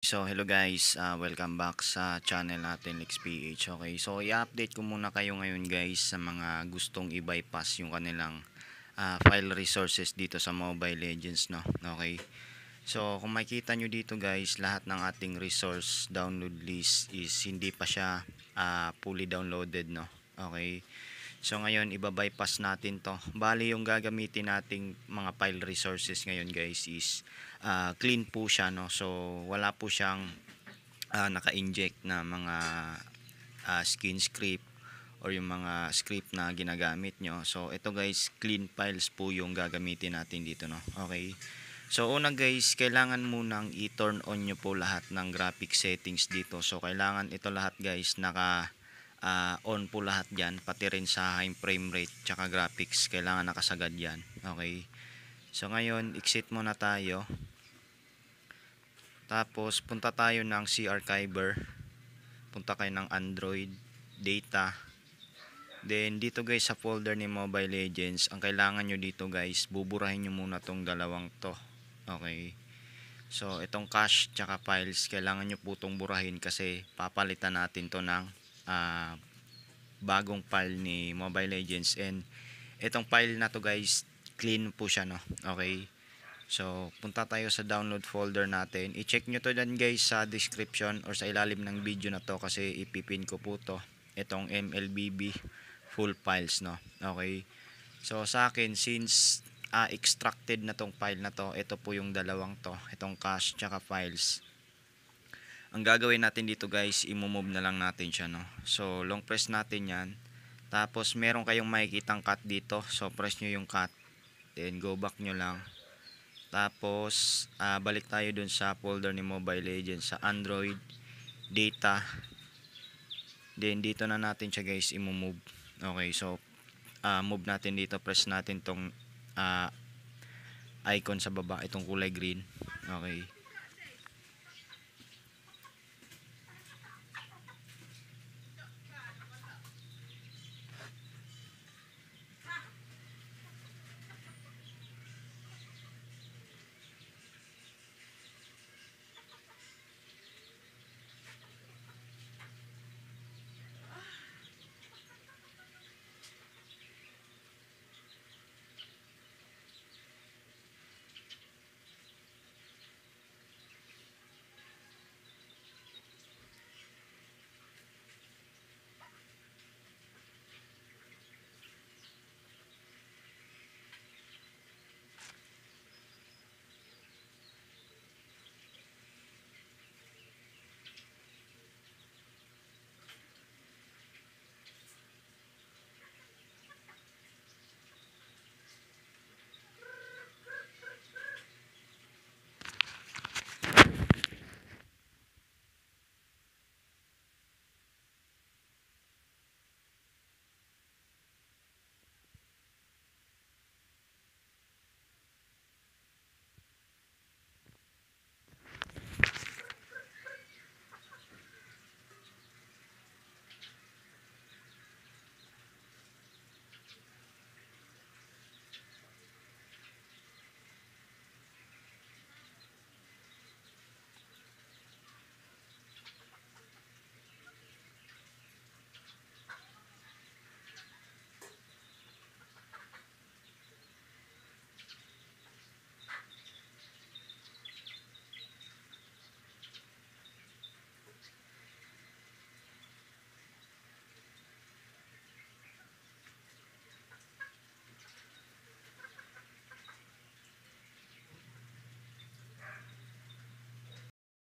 So hello guys, welcome back sa channel natin LexPH. Okay, so i-update ko muna kayo ngayon guys sa mga gustong i-bypass yung kanilang file resources dito sa Mobile Legends, no. Okay. So kung makita nyo dito guys, lahat ng ating resource download list is hindi pa siya fully downloaded, no. Okay. So ngayon iba-bypass natin 'to. Bali yung gagamitin nating mga file resources ngayon guys is clean po siya, no. So wala po siyang naka-inject na mga skin script or yung mga script na ginagamit nyo. So ito guys, clean files po yung gagamitin natin dito, no. Okay. So una guys, kailangan munang i-turn on nyo po lahat ng graphic settings dito. So kailangan ito lahat guys naka on po lahat dyan, pati rin sa high frame rate tsaka graphics kailangan nakasagad yan. Okay. So ngayon exit muna tayo, tapos punta tayo ng C Archiver, punta kayo ng Android data, then dito guys sa folder ni Mobile Legends, ang kailangan nyo dito guys, buburahin nyo muna tong dalawang to. Okay. So itong cache tsaka files, kailangan nyo po tong burahin kasi papalitan natin to ng bagong file ni Mobile Legends. And itong file na to guys, clean po siya, no. Okay. So punta tayo sa download folder natin, i-check nyo to dyan guys sa description or sa ilalim ng video na to kasi ipipin ko po to, itong MLBB full files, no. Okay. So sa akin, since extracted na tong file na to, ito po yung dalawang to, itong cache tsaka files. Ang gagawin natin dito guys, i-move na lang natin siya, no. So long press natin yan, tapos meron kayong makikitang cut dito, so press nyo yung cut, then go back nyo lang, tapos balik tayo dun sa folder ni Mobile Legends sa Android data, then dito na natin siya guys i-move. Okay. So move natin dito, press natin tong icon sa baba, itong kulay green. Okay.